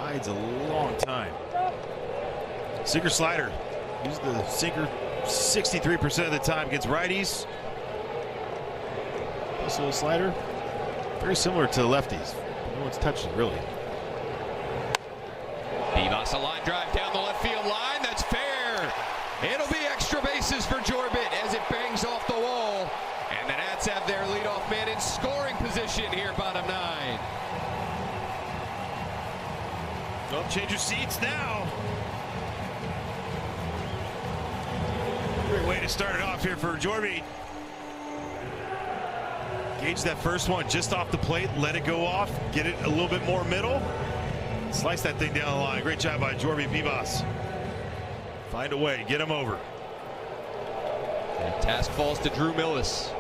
Rides a long time. Sinker slider. Uses the sinker 63% of the time against righties. This little slider, very similar to lefties. No one's touched it really. Bivas, a line drive down the left field line. That's fair. It'll be extra bases for Jorbit as it bangs off the wall. And the Nats have their leadoff man in scoring position here, bottom 9. Well, change your seats now. Great way to start it off here for Jorbit. Gauge that first one just off the plate, let it go off, get it a little bit more middle, slice that thing down the line. Great job by Jorbit Bivas. Find a way, get him over. And task falls to Drew Millis.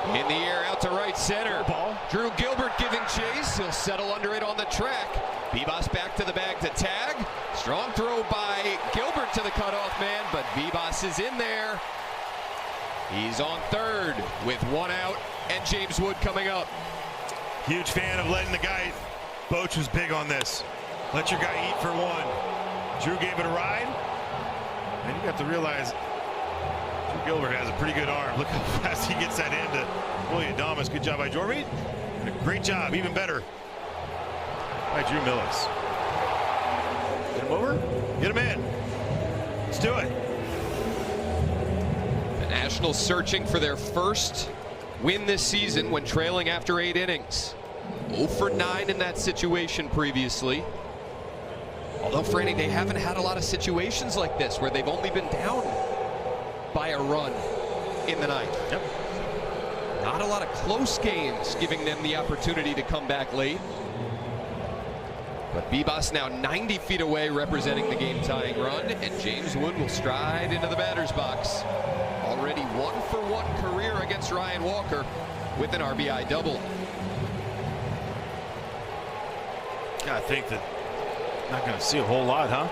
In the air out to right center. Ball. Drew Gilbert giving chase. He'll settle under it on the track. Bivas back to the bag to tag. Strong throw by Gilbert to the cutoff man, but Bivas is in there. He's on third with 1 out and James Wood coming up. Huge fan of letting the guy, Boch was big on this. Let your guy eat for 1. Drew gave it a ride. And you have to realize Drew Gilbert has a pretty good arm. Look how fast he gets that into William Adames. Good job by Jorbit. And a great job, even better, by Drew Millis. Get him over, get him in. Let's do it. The Nationals searching for their first win this season when trailing after 8 innings. 0 for 9 in that situation previously. Although, Franny, they haven't had a lot of situations like this where they've only been down by a run in the 9th. Yep. Not a lot of close games giving them the opportunity to come back late. But Bivas now 90 feet away representing the game-tying run, and James Wood will stride into the batter's box. Already 1-for-1 career against Ryan Walker with an RBI double. I think that not going to see a whole lot, huh?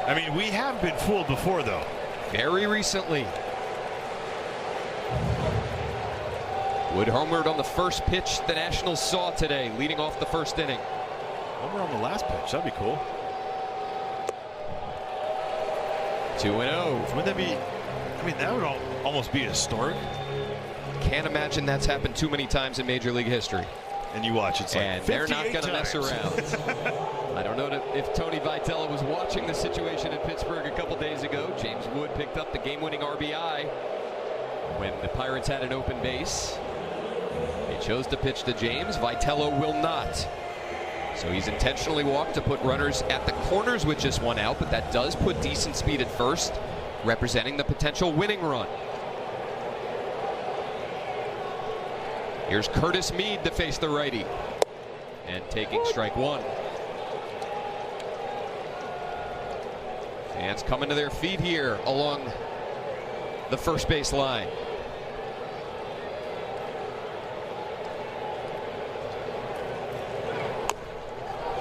I mean, we have been fooled before, though. Very recently. Wood homered on the first pitch the Nationals saw today, leading off the first inning. Homer on the last pitch, that'd be cool. 2-0. Wouldn't that be, I mean, that would almost be historic. Can't imagine that's happened too many times in Major League history. And you watch, it's like and they're not going to mess around. I don't know if Tony Vitello was watching the situation in Pittsburgh a couple days ago. James Wood picked up the game-winning RBI when the Pirates had an open base. They chose to pitch to James. Vitello will not. So he's intentionally walked to put runners at the corners with just 1 out, but that does put decent speed at first, representing the potential winning run. Here's Curtis Mead to face the righty. And taking strike 1. Fans coming to their feet here along the first base line.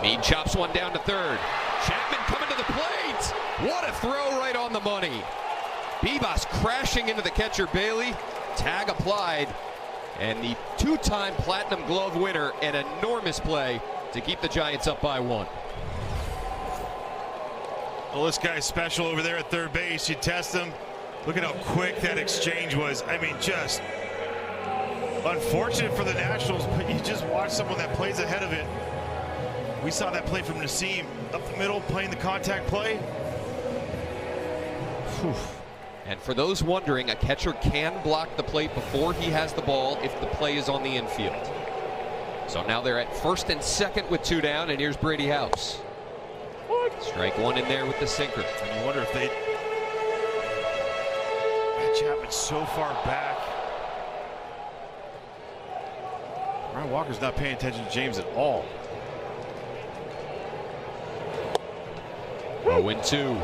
Mead chops one down to third. Chapman coming to the plate. What a throw right on the money. Bivas crashing into the catcher Bailey. Tag applied. And the 2-time Platinum Glove winner, an enormous play to keep the Giants up by 1. Well, this guy's special over there at third base. You test him. Look at how quick that exchange was. I mean, just unfortunate for the Nationals, but you just watch someone that plays ahead of it. We saw that play from Nasim up the middle, playing the contact play. Whew. And for those wondering, a catcher can block the plate before he has the ball if the play is on the infield. So now they're at first and second with 2 down, and here's Brady House. Strike 1 in there with the sinker. And you wonder if they... Chapman's so far back. Ryan Walker's not paying attention to James at all. 0-2.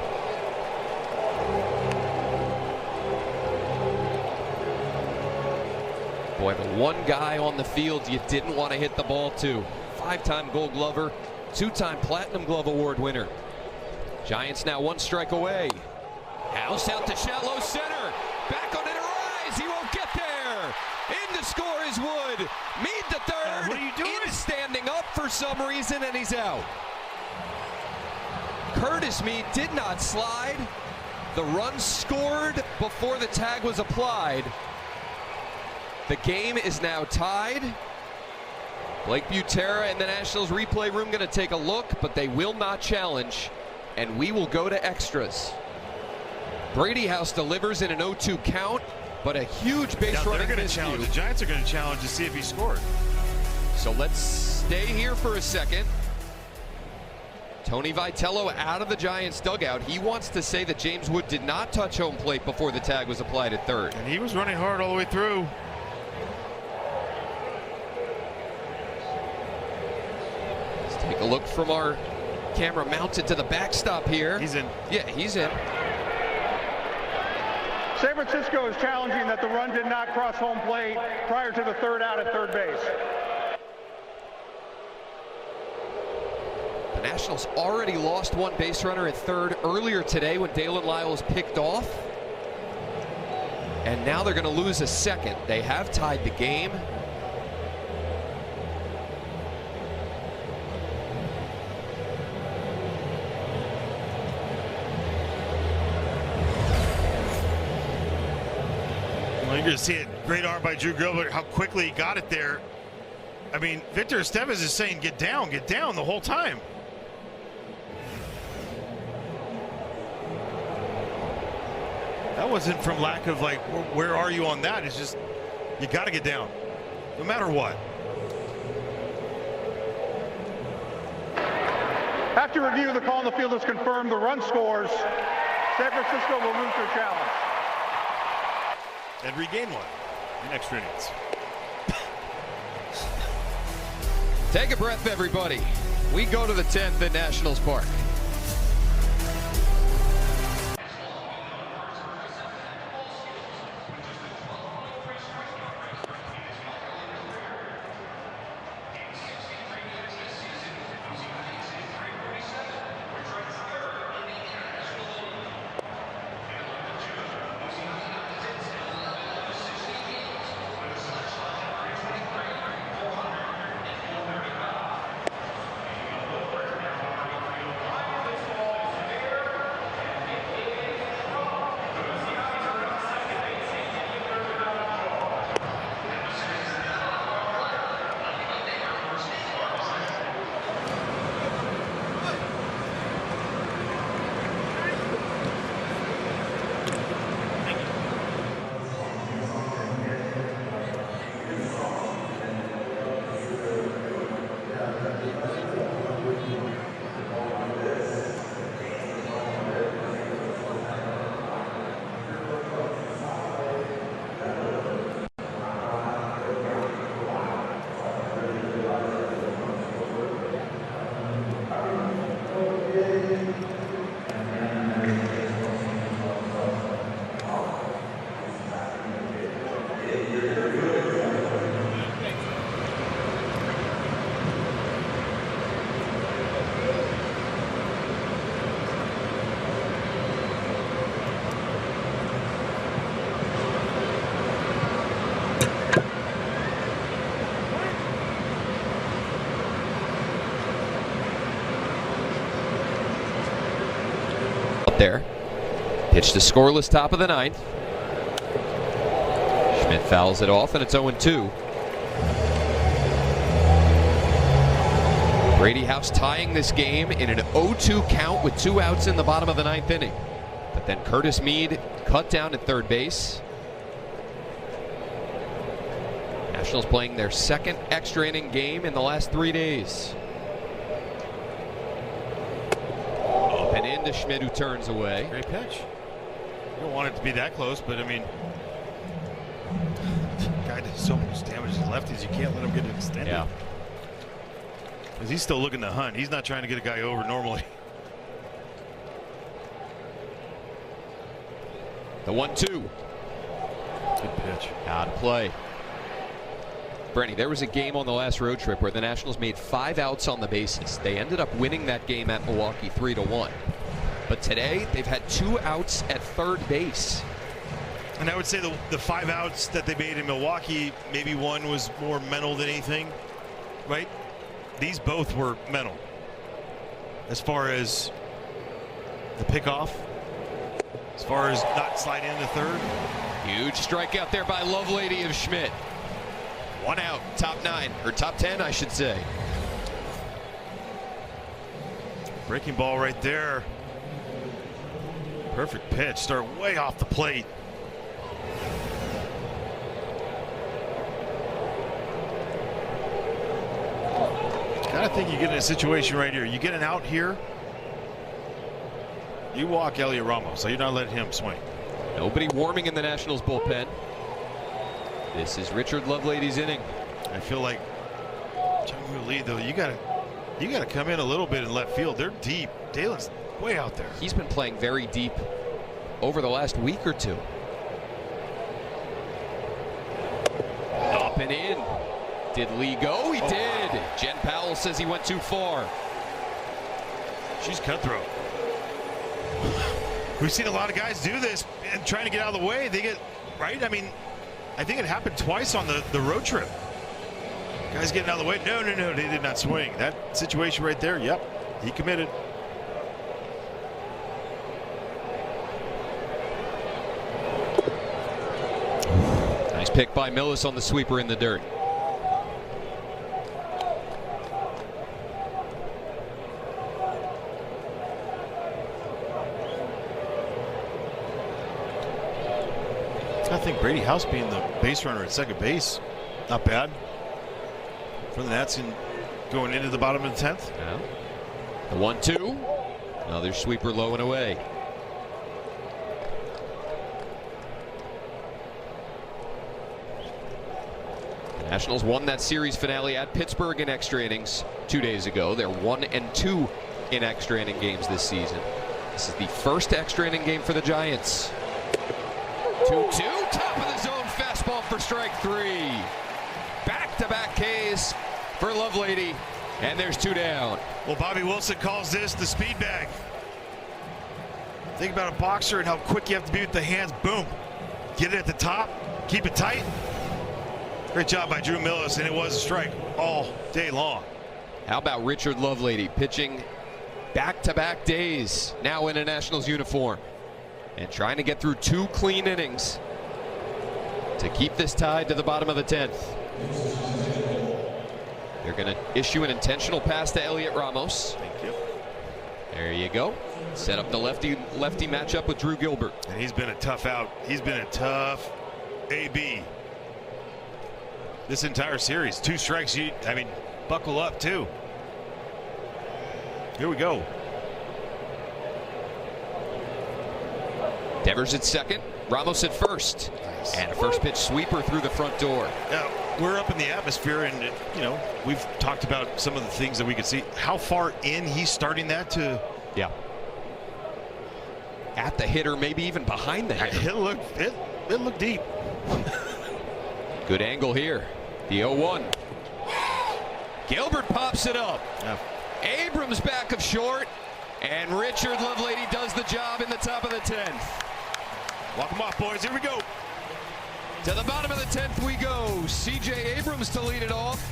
Boy, the one guy on the field you didn't want to hit the ball to. 5-time Gold Glover, 2-time Platinum Glove Award winner. Giants now 1 strike away. House out to shallow center. Back on it, rise. He won't get there. In to score is Wood. Mead to third. What are you doing? In standing up for some reason, and he's out. Curtis Mead did not slide. The run scored before the tag was applied. The game is now tied. Blake Butera and the Nationals replay room going to take a look, but they will not challenge, and we will go to extras. Brady House delivers in an 0-2 count, but a huge base running miscue. The Giants are going to challenge to see if he scored. So let's stay here for a second. Tony Vitello out of the Giants dugout. He wants to say that James Wood did not touch home plate before the tag was applied at third. And he was running hard all the way through. Let's take a look from our camera mounted to the backstop here. He's in. Yeah, he's in. San Francisco is challenging that the run did not cross home plate prior to the third out at third base. The Nationals already lost one base runner at third earlier today when Dalen Lyle was picked off. And now they're going to lose a second. They have tied the game. Well, you're going to see it. Great arm by Drew Gilbert, how quickly he got it there. I mean, Victor Estevez is saying, get down the whole time. That wasn't from lack of, like, where are you on that? It's just, you got to get down, no matter what. After review, the call on the field is confirmed. The run scores. San Francisco will lose their challenge. And regain one in extra innings. Take a breath, everybody. We go to the 10th at Nationals Park. There. Pitch to scoreless, top of the ninth. Schmidt fouls it off, and it's 0-2. Brady House tying this game in an 0-2 count with 2 outs in the bottom of the ninth inning. But then Curtis Mead cut down at third base. Nationals playing their second extra inning game in the last 3 days. And into Schmidt, who turns away. Great pitch. You don't want it to be that close, but I mean, guy does so much damage to his lefties, you can't let him get it extended. Yeah. Because he's still looking to hunt. He's not trying to get a guy over normally. The 1-2. Good pitch. Out of play. Bernie, there was a game on the last road trip where the Nationals made 5 outs on the bases. They ended up winning that game at Milwaukee 3-1. But today, they've had 2 outs at third base. And I would say the 5 outs that they made in Milwaukee, maybe one was more mental than anything, right? These both were mental. As far as the pickoff, as far as not sliding into third. Huge strikeout there by Lovelady of Schmidt. 1 out, top 9, or top 10, I should say. Breaking ball right there. Perfect pitch. Start way off the plate. I think you get in a situation right here. You get an out here. You walk Elliot Ramos, so you're not letting him swing. Nobody warming in the Nationals bullpen. This is Richard Lovelady's inning. I feel like Jung-Woo Lee, though, you gotta come in a little bit in left field. They're deep. Dalen's way out there. He's been playing very deep over the last week or two. Up and in. Did Lee go? He did. Jen Powell says he went too far. She's cutthroat. We've seen a lot of guys do this and trying to get out of the way. They get right. I mean, I think it happened twice on the road trip. Guys getting out of the way. No, they did not swing. That situation right there. Yep, he committed. Nice pick by Millis on the sweeper in the dirt. I think Brady House being the base runner at second base, not bad for the Nats in going into the bottom of the 10th. Yeah. The 1-2. Another sweeper low and away. The Nationals won that series finale at Pittsburgh in extra innings 2 days ago. They're 1-2 in extra inning games this season. This is the first extra inning game for the Giants. 2-2, top of the zone fastball for strike 3. Back-to-back Ks for Lovelady, and there's 2 down. Well, Bobby Wilson calls this the speed bag. Think about a boxer and how quick you have to be with the hands. Boom. Get it at the top. Keep it tight. Great job by Drew Millis, and it was a strike all day long. How about Richard Lovelady pitching back-to-back days, now in a Nationals uniform, and trying to get through 2 clean innings to keep this tied to the bottom of the 10th. They're going to issue an intentional pass to Elliot Ramos. Thank you. There you go. Set up the lefty matchup with Drew Gilbert. And he's been a tough out. He's been a tough AB this entire series. 2 strikes. I mean, buckle up too. Here we go. Devers at second, Ramos at first. Nice. And a first pitch sweeper through the front door. Now, we're up in the atmosphere, and you know, we've talked about some of the things that we could see. How far in he's starting that to? Yeah. At the hitter, maybe even behind the hitter. It looked deep. Good angle here. The 0-1. Gilbert pops it up. Yeah. Abrams back of short, and Richard Lovelady does the job in the top of the 10th. Walk them off, boys. Here we go. To the bottom of the 10th we go. C.J. Abrams to lead it off.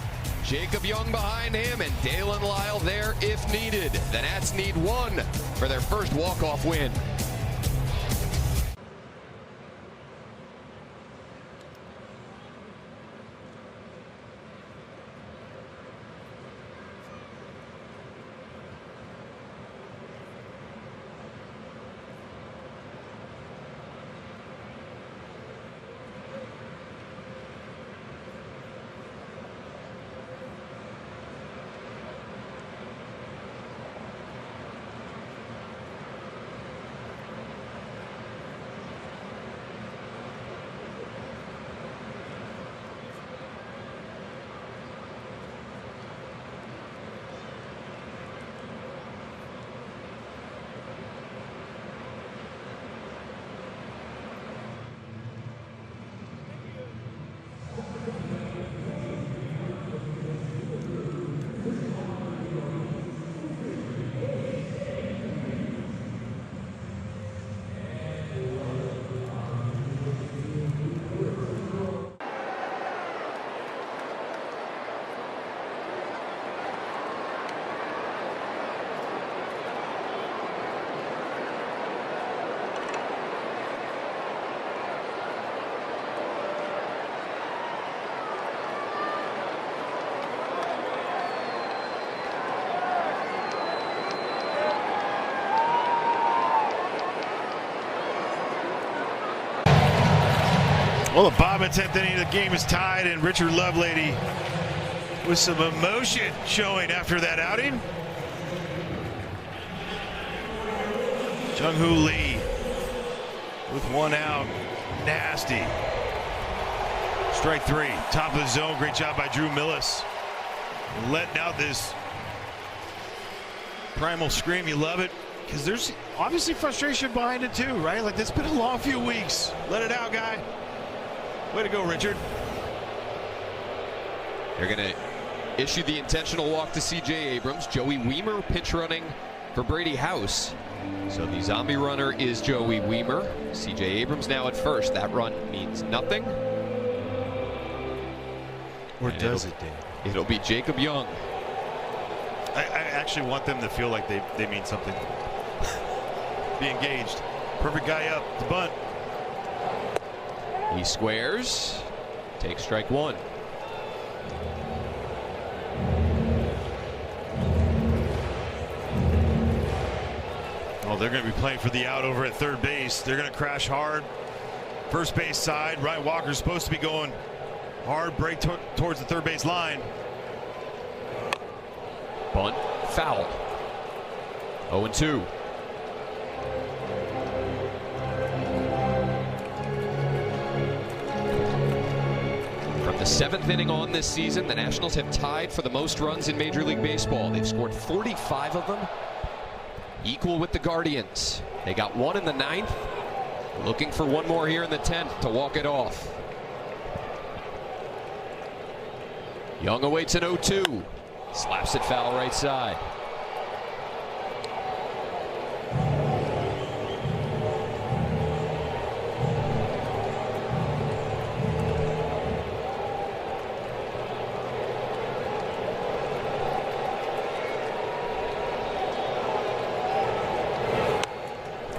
Jacob Young behind him, and Dalen Lyle there if needed. The Nats need 1 for their first walk-off win. Well, the bottom of the 10th inning of the game is tied, and Richard Lovelady with some emotion showing after that outing. Jung-Hoo Lee with one out. Nasty. Strike three. Top of the zone. Great job by Drew Millis. Letting out this primal scream. You love it because there's obviously frustration behind it too, right? Like, it's been a long few weeks. Let it out, guy. Way to go, Richard. They're going to issue the intentional walk to C.J. Abrams. Joey Weimer pitch running for Brady House. So the zombie runner is Joey Weimer. C.J. Abrams now at first. That run means nothing. Or does it, Dave? It'll be Jacob Young. I actually want them to feel like they mean something. Be engaged. Perfect guy up. The bunt. He squares. Takes strike one. Well, they're going to be playing for the out over at third base. They're going to crash hard. First base side. Ryan Walker's supposed to be going hard. Break towards the third base line. Bunt. Foul. 0-2. From the 7th inning on this season, the Nationals have tied for the most runs in Major League Baseball. They've scored 45 of them, equal with the Guardians. They got one in the 9th, looking for one more here in the 10th to walk it off. Young awaits an 0-2. Slaps it foul right side.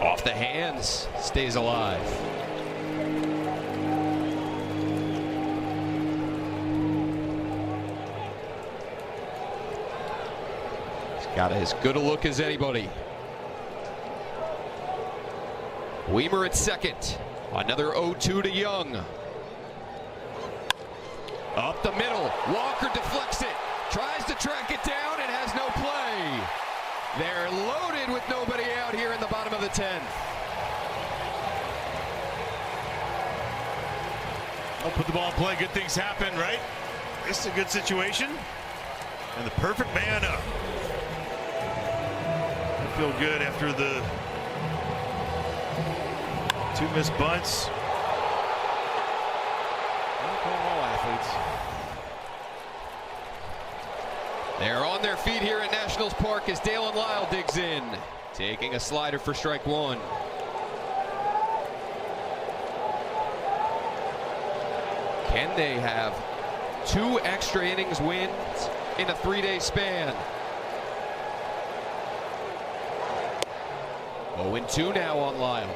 Off the hands, stays alive. Got as good a look as anybody. Weimer at second. Another 0-2 to Young. Up the middle. Walker deflects it. Tries to track it down and has no play. They're loaded with nobody out here in the bottom of the 10th. I'll put the ball in play. Good things happen, right? This is a good situation. And the perfect man up. Feel good after the 2 missed bunts. All athletes. They're on their feet here at Nationals Park as Dalen Lyle digs in, taking a slider for strike one. Can they have 2 extra innings wins in a 3-day span? 0-2 now on Lyle.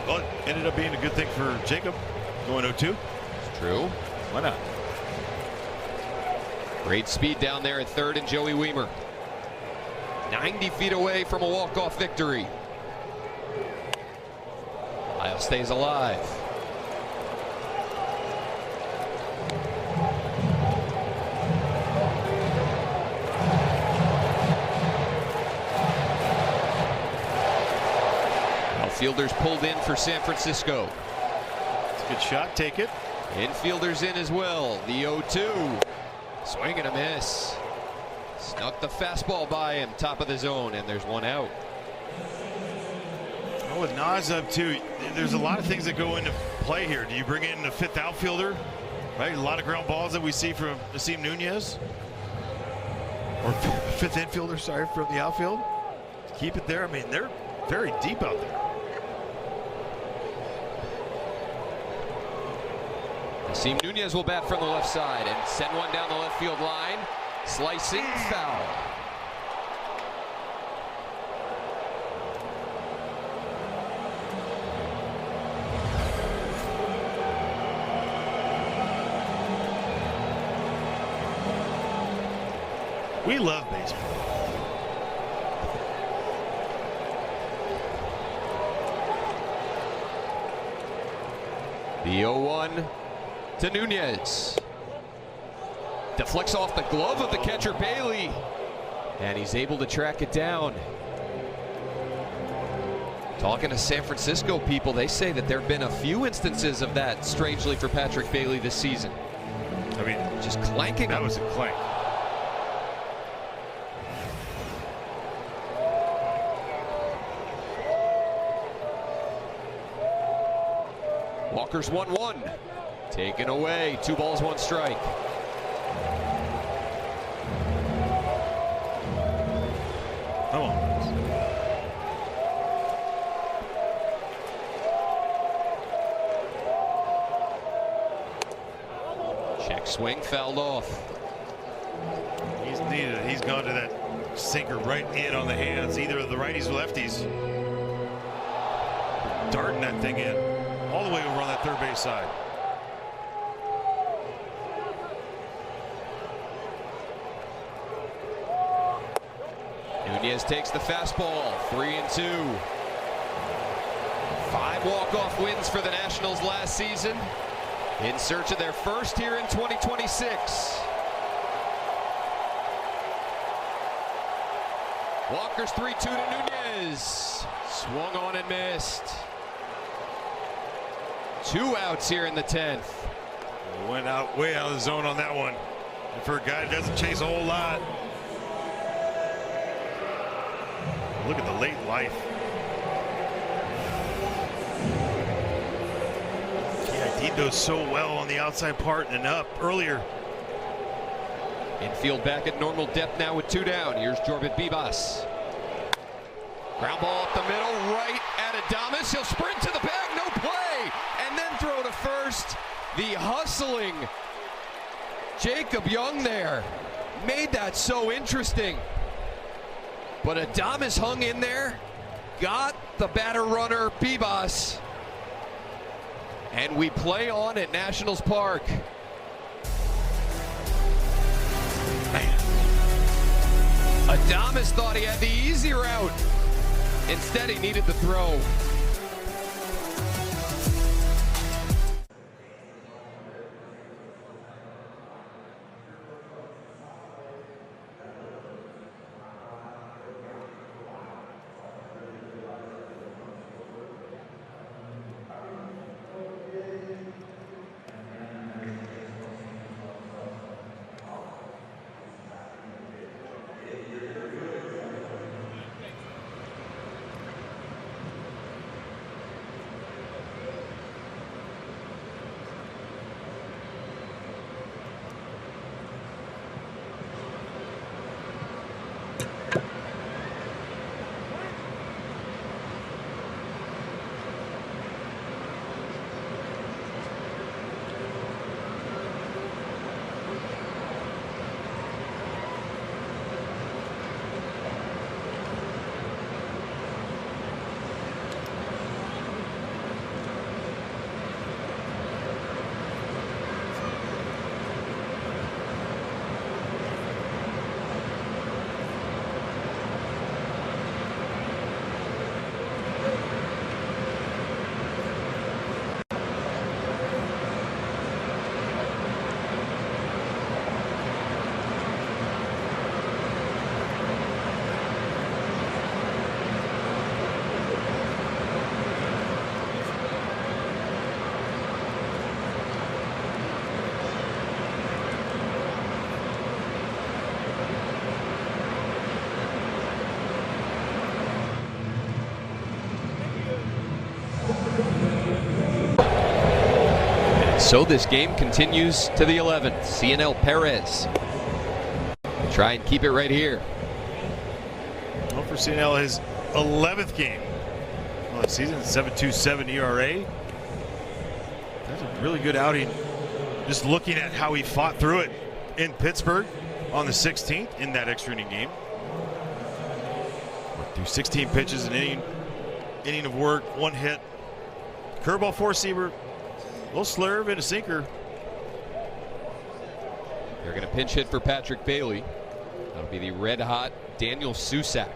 Well, it ended up being a good thing for Jacob going 0-2. It's true. Why not? Great speed down there at third, and Joey Weimer 90 feet away from a walk-off victory. Lyle stays alive. Fielders pulled in for San Francisco. It's a good shot. Take it. Infielders in as well. The 0-2. Swing and a miss. Snuck the fastball by him. Top of the zone, and there's one out. Oh, with Nas up too, there's a lot of things that go into play here. Do you bring in the 5th outfielder? Right, a lot of ground balls that we see from Nasim Nunez, or 5th infielder, sorry, from the outfield. Keep it there. I mean, they're very deep out there. Nasim Nunez will bat from the left side and send one down the left field line. Slicing foul. We love baseball. The 0-1 to Nunez. Deflects off the glove of the catcher Bailey, and he's able to track it down. Talking to San Francisco people, they say that there have been a few instances of that, strangely, for Patrick Bailey this season. I mean, just clanking. That was a clank. Walker's 1-1. Taken away. 2 balls, 1 strike. Come on. Check swing, fouled off. He's needed it. He's gone to that sinker right in on the hands, either of the righties or lefties. Darting that thing in, all the way over on that third base side. Nunez takes the fastball, 3-2. 5 walk-off wins for the Nationals last season, in search of their first here in 2026. Walker's 3-2 to Nunez. Swung on and missed. 2 outs here in the 10th. Went out way out of the zone on that one. And for a guy that doesn't chase a whole lot. Look at the late life. Yeah, he does so well on the outside part and up earlier. Infield back at normal depth now with 2 down. Here's Jorbit Bibas. Ground ball up the middle, right at Adames. He'll sprint to the bag, no play, and then throw to first. The hustling Jacob Young there made that so interesting. But Adames hung in there, got the batter runner Bibas, and we play on at Nationals Park. Man. Adames thought he had the easy route. Instead, he needed the throw. So this game continues to the 11th. CNL Perez. Try and keep it right here. Well, for CNL, his 11th game on the season, 7.27 ERA. That's a really good outing. Just looking at how he fought through it in Pittsburgh on the 16th in that extra inning game. Through 16 pitches, an inning of work, 1 hit. Curveball, 4-seamer. Little slurve and a sinker. They're going to pinch hit for Patrick Bailey. That'll be the red-hot Daniel Susac.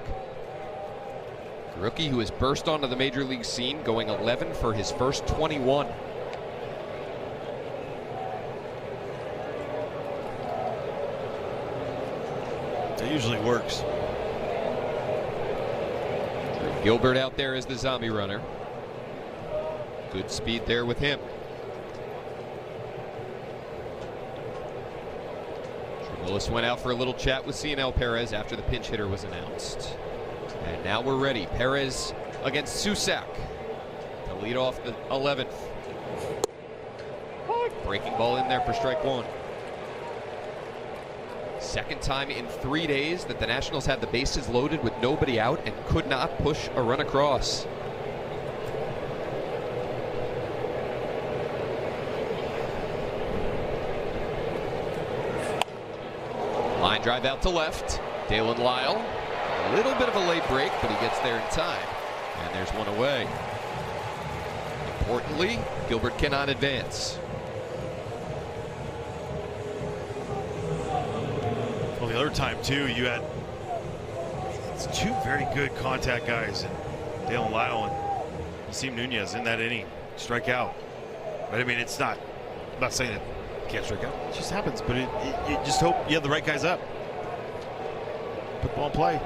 The rookie who has burst onto the major league scene, going 11 for his first 21. usually works. Gilbert out there as the zombie runner. Good speed there with him. Willis went out for a little chat with CNL Perez after the pinch hitter was announced. And now we're ready. Perez against Susak to lead off the 11th. Breaking ball in there for strike one. Second time in 3 days that the Nationals had the bases loaded with nobody out and could not push a run across. Line drive out to left. Dalen Lyle. A little bit of a late break, but he gets there in time. And there's one away. Importantly, Gilbert cannot advance. Well, the other time, too, you had two very good contact guys, Dalen Lyle and Yassim Nunez in that inning. Strike out. But I mean, it's not, I'm not saying it can't strike out. It just happens, but you just hope you have the right guys up. Put the ball in play.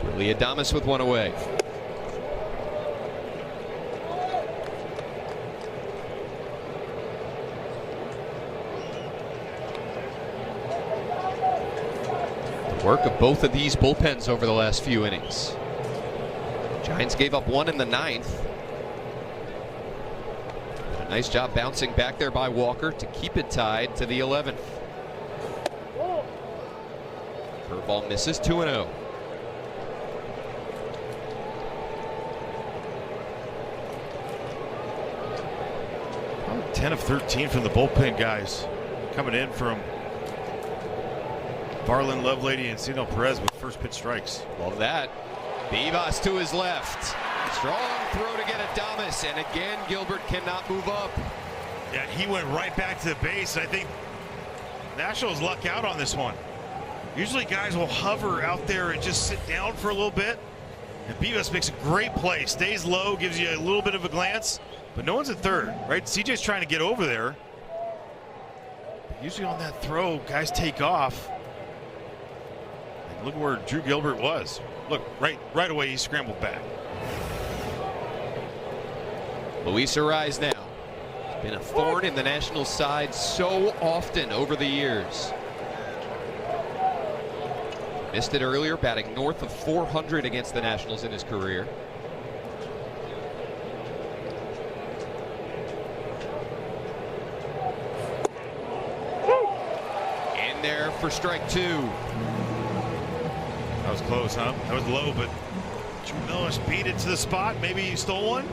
Willie Adames with one away. The work of both of these bullpens over the last few innings. Giants gave up one in the 9th. A nice job bouncing back there by Walker to keep it tied to the 11th. Curveball misses, 2-0. Probably 10 of 13 from the bullpen guys. Coming in from Varlin, Lovelady, and Cino Perez with first pitch strikes. Love that. Vivas to his left. Strong throw to get Adames, and again Gilbert cannot move up. Yeah, he went right back to the base. I think Nationals luck out on this one. Usually guys will hover out there and just sit down for a little bit. And Vivas makes a great play. Stays low, gives you a little bit of a glance, but no one's at third, right? CJ's trying to get over there. Usually on that throw, guys take off. And look where Drew Gilbert was. Look, right away he scrambled back. Luis Arraez now. Been a thorn in the Nationals' side so often over the years. Missed it earlier, batting north of 400 against the Nationals in his career. In there for strike two. That was close, huh? That was low, but Drew Millis beat it to the spot. Maybe he stole one.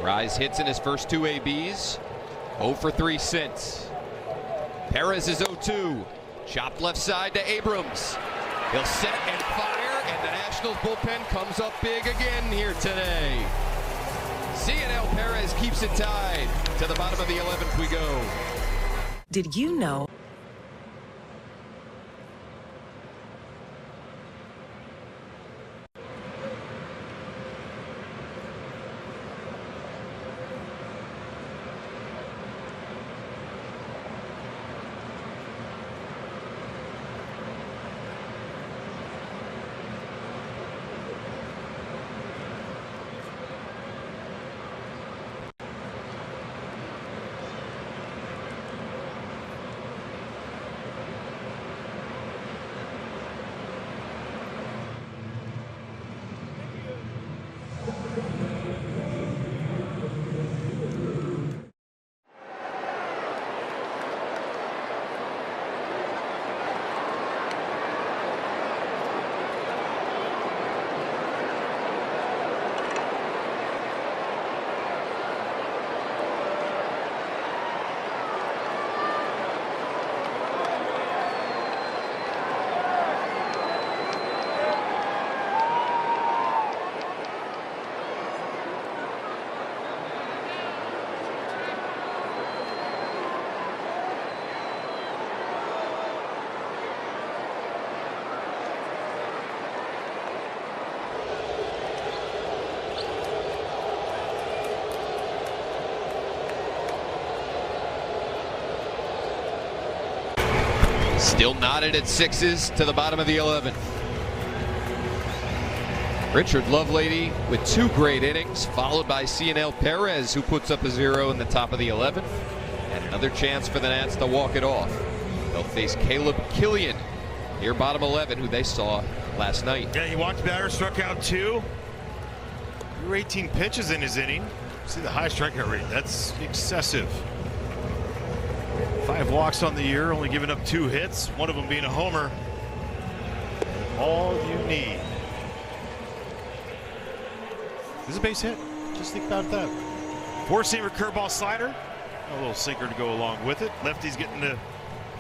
Arraez hits in his first two ABs. 0 for 3 since. Perez is 0-2. Chopped left side to Abrams. He'll set and fire, and the Nationals bullpen comes up big again here today. CNL Perez keeps it tied. To the bottom of the 11th we go. Did you know? Still knotted at 6s to the bottom of the 11th. Richard Lovelady with 2 great innings, followed by Cionel Perez, who puts up a 0 in the top of the 11th. And another chance for the Nats to walk it off. They'll face Caleb Killian, near bottom 11, who they saw last night. Yeah, he walked batter, struck out 2. Threw 18 pitches in his inning. See the high strikeout rate. That's excessive. 5 walks on the year, only giving up 2 hits, one of them being a homer. All you need. This is a base hit. Just think about that. 4-seamer curveball slider. A little sinker to go along with it. Lefty's getting the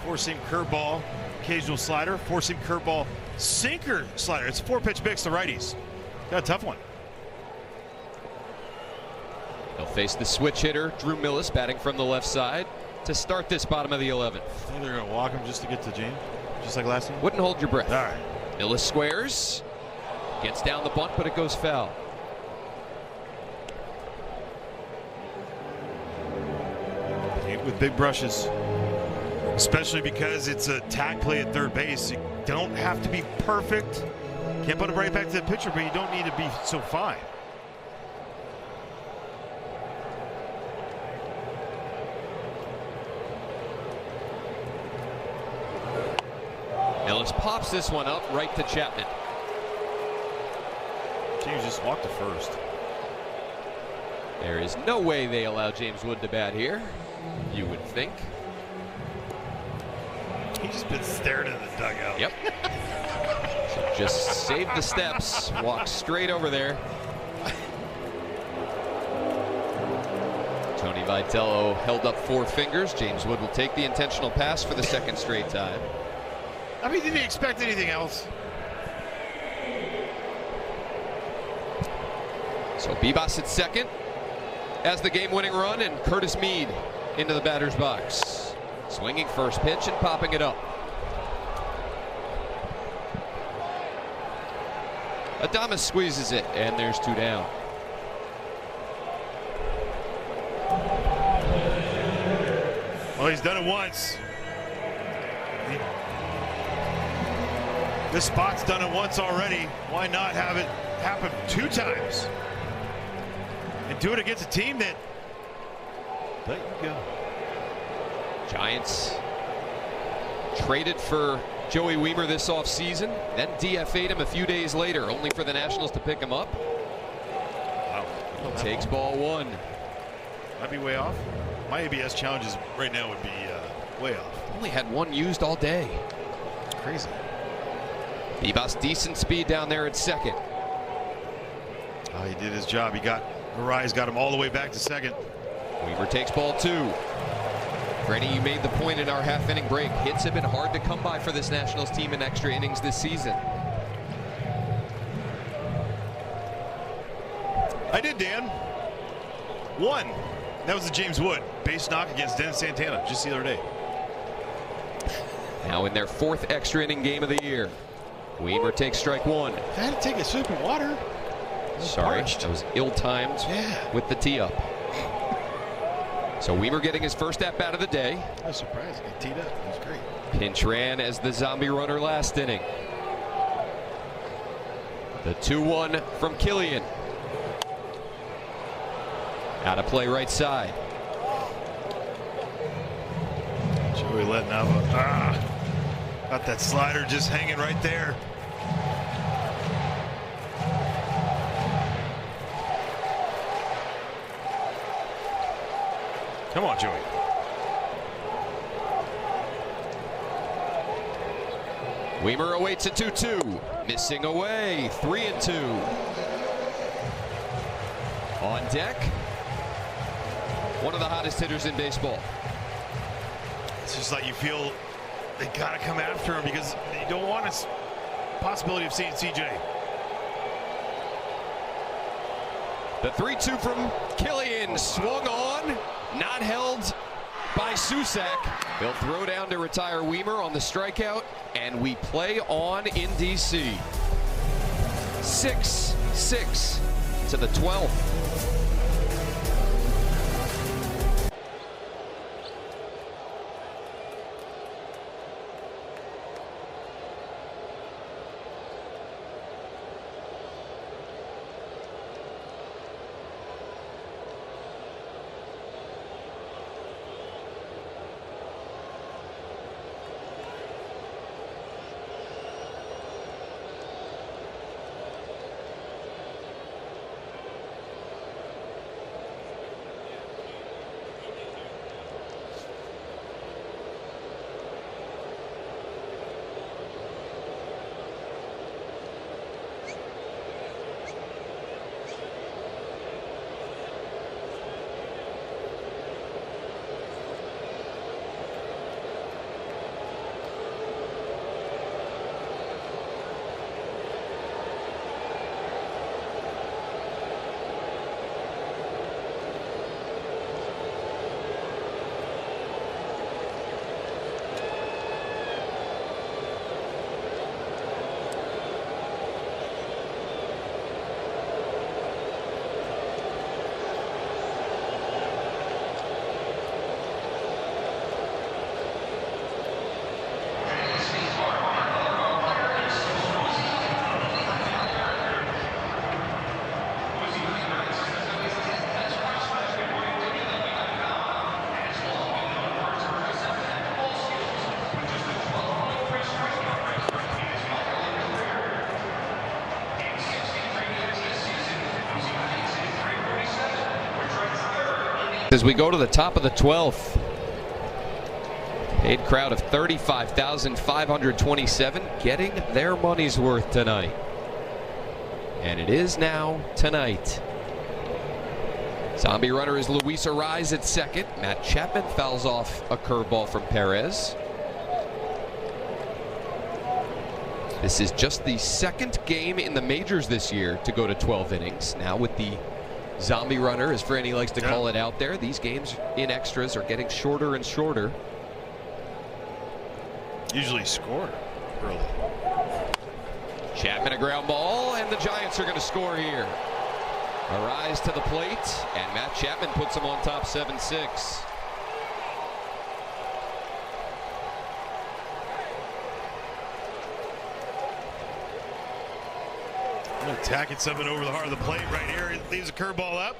4-seam curveball, occasional slider. 4-seam curveball, sinker slider. It's a 4-pitch mix to righties. Got a tough one. They'll face the switch hitter, Drew Millis, batting from the left side to start this bottom of the 11th. I think they're going to walk him just to get to James, just like last time. Wouldn't hold your breath. All right. Millis squares, gets down the bunt, but it goes foul. Paint with big brushes, especially because it's a tag play at third base. You don't have to be perfect. Can't put it right back to the pitcher, but you don't need to be so fine. Millis pops this one up right to Chapman. James just walked to first. There is no way they allow James Wood to bat here, you would think. He's just been staring at the dugout. Yep. So just save the steps, walk straight over there. Tony Vitello held up 4 fingers. James Wood will take the intentional pass for the 2nd straight time. I mean, did he expect anything else? So Bibas at 2nd as the game-winning run, and Curtis Mead into the batter's box. Swinging first pitch and popping it up. Adames squeezes it, and there's 2 down. Well, he's done it once. This spot's done it once already. Why not have it happen 2 times? And do it against a team that let you go. Giants traded for Joey Wiemer this offseason, then DFA'd him a few days later, only for the Nationals to pick him up. Wow. Takes ball 1. Might be way off. My ABS challenges right now would be way off. Only had 1 used all day. Crazy. Bibas decent speed down there at 2nd. Oh, he did his job. Garais got him all the way back to 2nd. Weaver takes ball 2. Brady, you made the point in our half-inning break. Hits have been hard to come by for this Nationals team in extra innings this season. I did, Dan. 1. That was the James Wood base knock against Dennis Santana just the other day. Now in their 4th extra inning game of the year. Weaver takes strike 1. I had to take a sip of water. Sorry, Parched. that was ill-timed with the tee up. So Weaver getting his first at-bat of the day. I was surprised. He got teed up. It was great. Pinch ran as the zombie runner last inning. The 2-1 from Killian. Out of play right side. Joey letting out got that slider just hanging right there. Come on, Joey. Weaver awaits a 2-2. Missing away. 3-2. On deck, one of the hottest hitters in baseball. It's just like you feel they gotta come after him because you don't want a possibility of seeing CJ. The 3-2 from Killian, swung on, not held by Susac. They'll throw down to retire Weaver on the strikeout, and we play on in DC. 6-6 to the 12th. as we go to the top of the 12th. Paid crowd of 35,527 getting their money's worth tonight. And it is now tonight. Zombie runner is Luis Ariz at second. Matt Chapman fouls off a curveball from Perez. This is just the second game in the majors this year to go to 12 innings. Now with the zombie runner, as Franny likes to call it out there, these games in extras are getting shorter and shorter. Usually score early. Chapman a ground ball, and the Giants are going to score here. Ariz to the plate, and Matt Chapman puts him on top 7-6. Attacking something over the heart of the plate right here. It leaves a curveball up.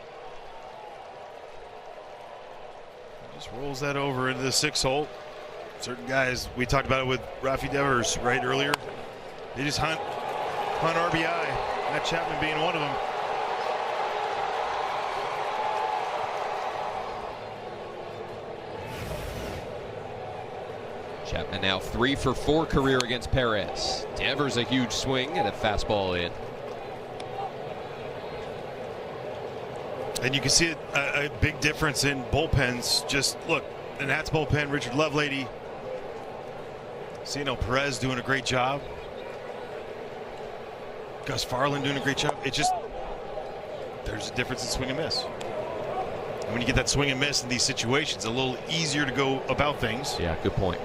Just rolls that over into the 6-hole. Certain guys, we talked about it with Rafi Devers right earlier. They just hunt RBI. Matt Chapman being one of them. Chapman now 3 for 4 career against Perez. Devers a huge swing and a fastball in. And you can see a big difference in bullpens. Just look, the Nats bullpen, Richard Lovelady, Cieno Perez doing a great job. Gus Farland doing a great job. It just, there's a difference in swing and miss. And when you get that swing and miss in these situations, a little easier to go about things. Yeah, good point.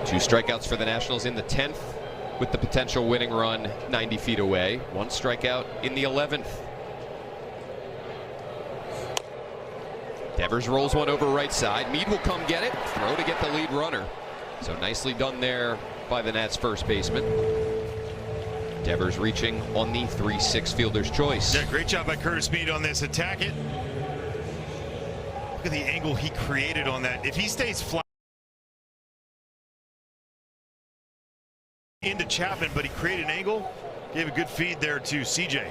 2 strikeouts for the Nationals in the 10th, with the potential winning run 90 feet away. 1 strikeout in the 11th. Devers rolls one over right side. Mead will come get it. Throw to get the lead runner. So nicely done there by the Nats first baseman. Devers reaching on the 3-6 fielder's choice. Yeah, great job by Curtis Mead on this. Attack it. Look at the angle he created on that. If he stays flat into Chapman, but he created an angle, gave a good feed there to CJ.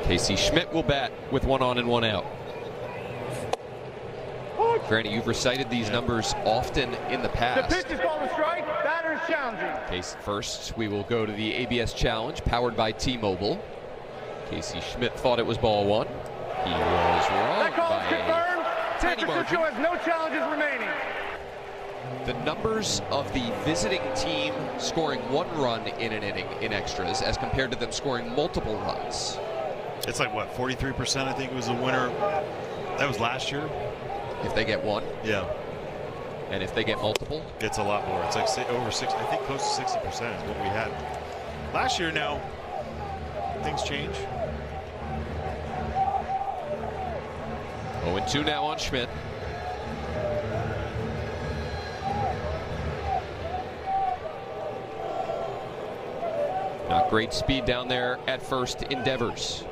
Casey Schmidt will bat with 1 on and 1 out. Franny, you've recited these numbers often in the past. The pitch is called a strike. Batter is challenging. Case first, we will go to the ABS Challenge, powered by T-Mobile. Casey Schmidt thought it was ball 1. He was wrong That call is confirmed. San tiny Francisco margin. has no challenges remaining. The numbers of the visiting team scoring 1 run in an inning in extras as compared to them scoring multiple runs. It's like, what, 43%, I think, was the winner. That was last year. If they get 1. Yeah. And if they get multiple. It's a lot more. It's like over 60, I think close to 60% is what we had. Last year now, things change. 0-2 now on Schmidt. Not great speed down there at first in Devers.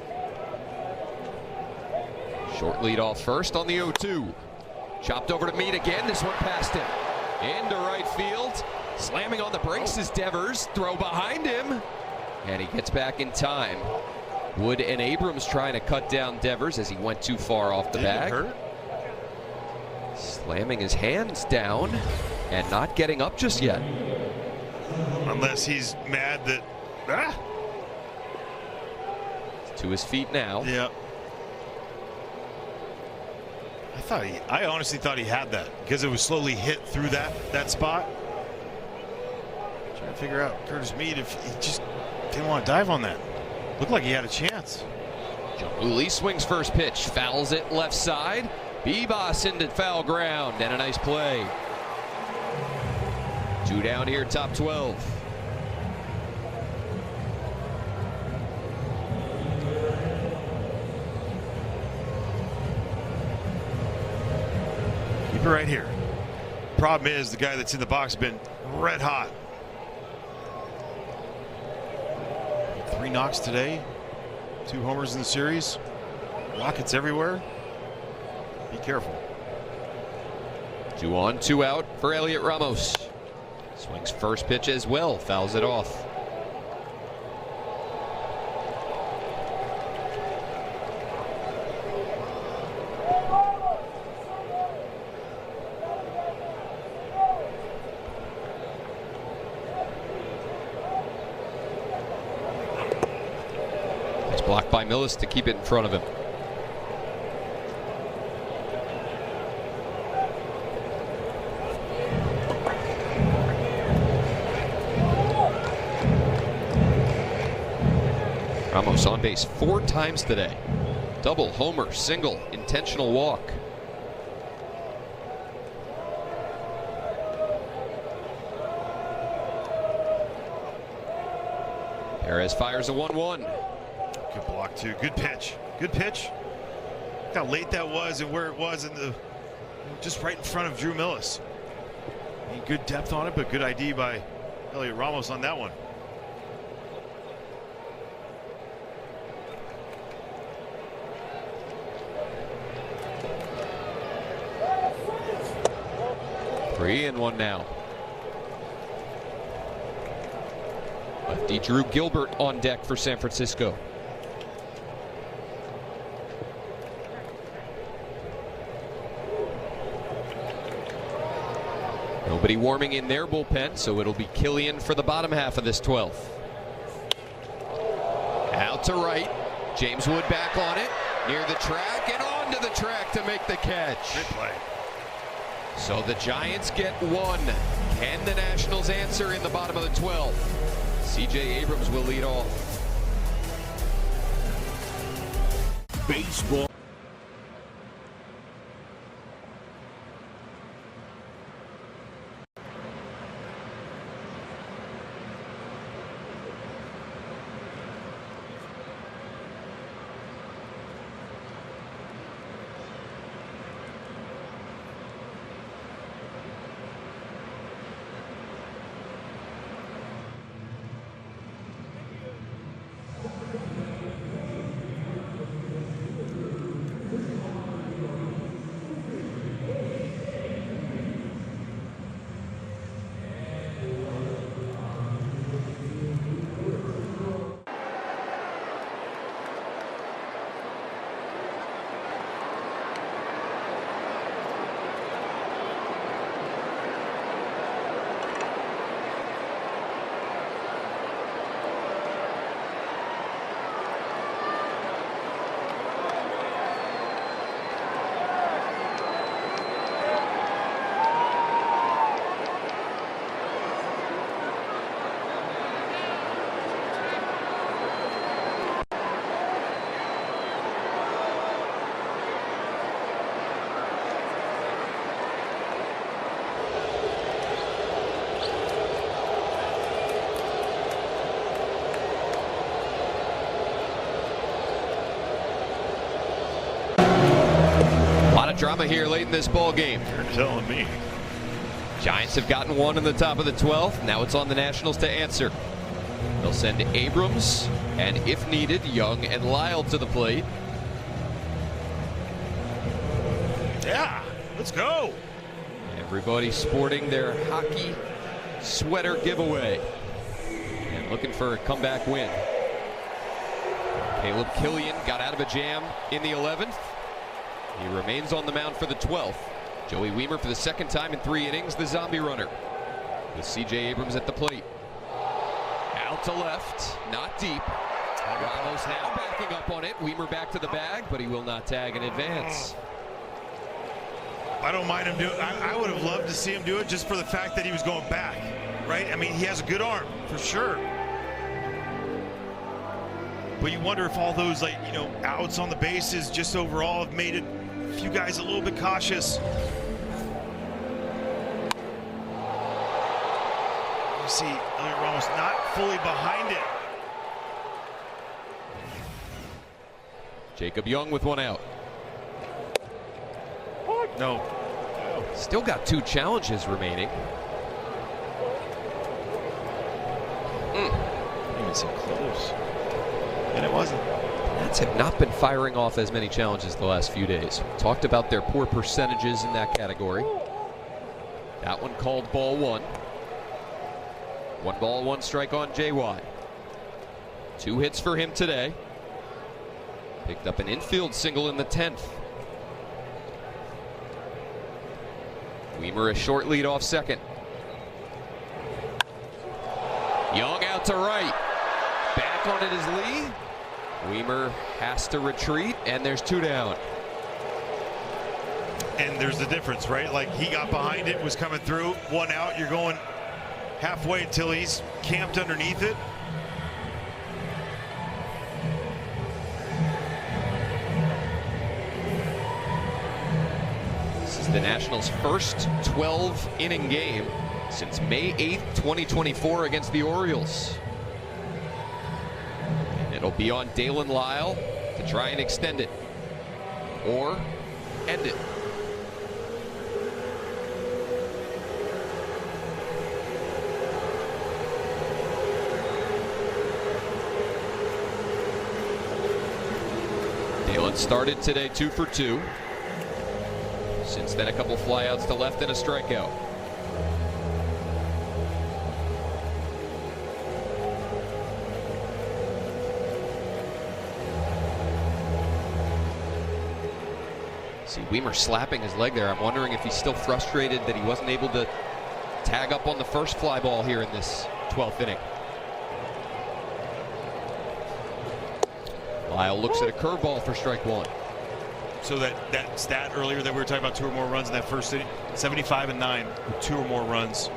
Short lead off first on the 0-2. Chopped over to Mead again. This one past him. Into right field. Slamming on the brakes is Devers. Throw behind him. And he gets back in time. Wood and Abrams trying to cut down Devers as he went too far off the bag. Hurt? Slamming his hands down and not getting up just yet. Unless he's mad that... To his feet now. Yeah. I honestly thought he had that because it was slowly hit through that spot. Trying to figure out Curtis Mead if he just didn't want to dive on that. Looked like he had a chance. Uli swings first pitch, fouls it left side. Bebas into foul ground, and a nice play. 2 down here, top 12. Keep it right here. Problem is the guy that's in the box has been red hot. 3 knocks today, 2 homers in the series. Rockets everywhere. Be careful. 2 on, 2 out for Elliot Ramos. Swings first pitch as well, fouls it off. It's blocked by Millis to keep it in front of him. Ramos on base 4 times today. Double, homer, single, intentional walk. Perez fires a 1-1. Good block too. Good pitch. Good pitch. Look how late that was and where it was in the just right in front of Drew Millis. Good depth on it, but good ID by Elliot Ramos on that one. Three and one now. Lefty Drew Gilbert on deck for San Francisco. Nobody warming in their bullpen, so it'll be Killian for the bottom half of this 12th. Out to right. James Wood back on it. Near the track and onto the track to make the catch. Good play. So the Giants get 1. Can the Nationals answer in the bottom of the 12th? C.J. Abrams will lead off. Baseball. Drama here late in this ball game. You're telling me. Giants have gotten 1 in the top of the 12th. Now it's on the Nationals to answer. They'll send Abrams and, if needed, Young and Lyle to the plate. Yeah, let's go. Everybody sporting their hockey sweater giveaway and looking for a comeback win. Caleb Killian got out of a jam in the 11th. He remains on the mound for the 12th. Joey Wiemer for the 2nd time in 3 innings, the zombie runner. With C.J. Abrams at the plate. Out to left, not deep. Ramos now backing up on it. Wiemer back to the bag, but he will not tag in advance. I don't mind him doing. I would have loved to see him do it just for the fact that he was going back, right? I mean, he has a good arm for sure. But you wonder if all those, like, you know, outs on the bases just overall have made it a few guys a little bit cautious. You see Elliot Ramos not fully behind it. Jacob Young with 1 out. No. Still got 2 challenges remaining. Didn't even seem close. And it wasn't. Nats have not been firing off as many challenges the last few days. Talked about their poor percentages in that category. That one called ball one. 1 ball, 1 strike on JY. 2 hits for him today. Picked up an infield single in the 10th. Weimer a short lead off second. Young out to right. Back on it is Lee. Weimer has to retreat, and there's 2 down. And there's the difference, right? Like, he got behind it, was coming through, 1 out. You're going halfway until he's camped underneath it. This is the Nationals' first 12-inning game since May 8th, 2024 against the Orioles. And it'll be on Dalen Lyle to try and extend it or end it. Dalen started today 2 for 2. Since then, a couple flyouts to left and a strikeout. See Weimer slapping his leg there. I'm wondering if he's still frustrated that he wasn't able to tag up on the first fly ball here in this 12th inning. Lyle looks at a curveball for strike 1. So that stat earlier that we were talking about, 2 or more runs in that first inning, 75-9 with 2 or more runs,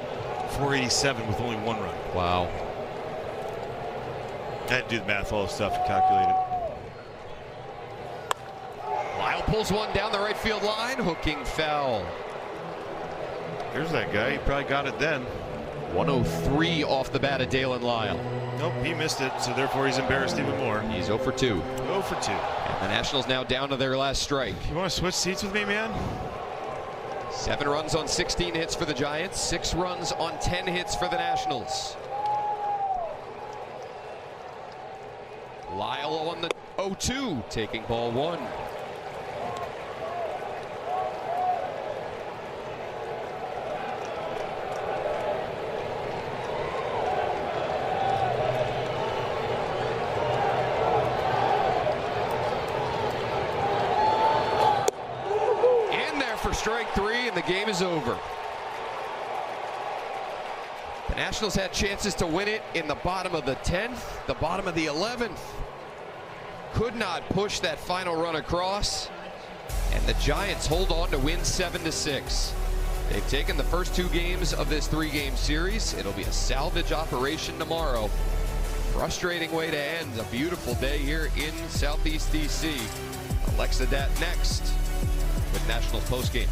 487 with only 1 run. Wow. I had to do the math, all the stuff, and calculate it. Lyle pulls one down the right field line, hooking foul. There's that guy. He probably got it then. 103 off the bat of Dalen Lyle. Nope, he missed it, so therefore he's embarrassed even more. He's 0 for 2. 0 for 2. And the Nationals now down to their last strike. You want to switch seats with me, man? 7 runs on 16 hits for the Giants, 6 runs on 10 hits for the Nationals. Lyle on the 0-2, taking ball 1. For strike 3, and the game is over. The Nationals had chances to win it in the bottom of the 10th, the bottom of the 11th. Could not push that final run across, and the Giants hold on to win 7-6. They've taken the first 2 games of this 3-game series. It'll be a salvage operation tomorrow. Frustrating way to end a beautiful day here in Southeast DC. Alexa Dat next with Nationals postgame.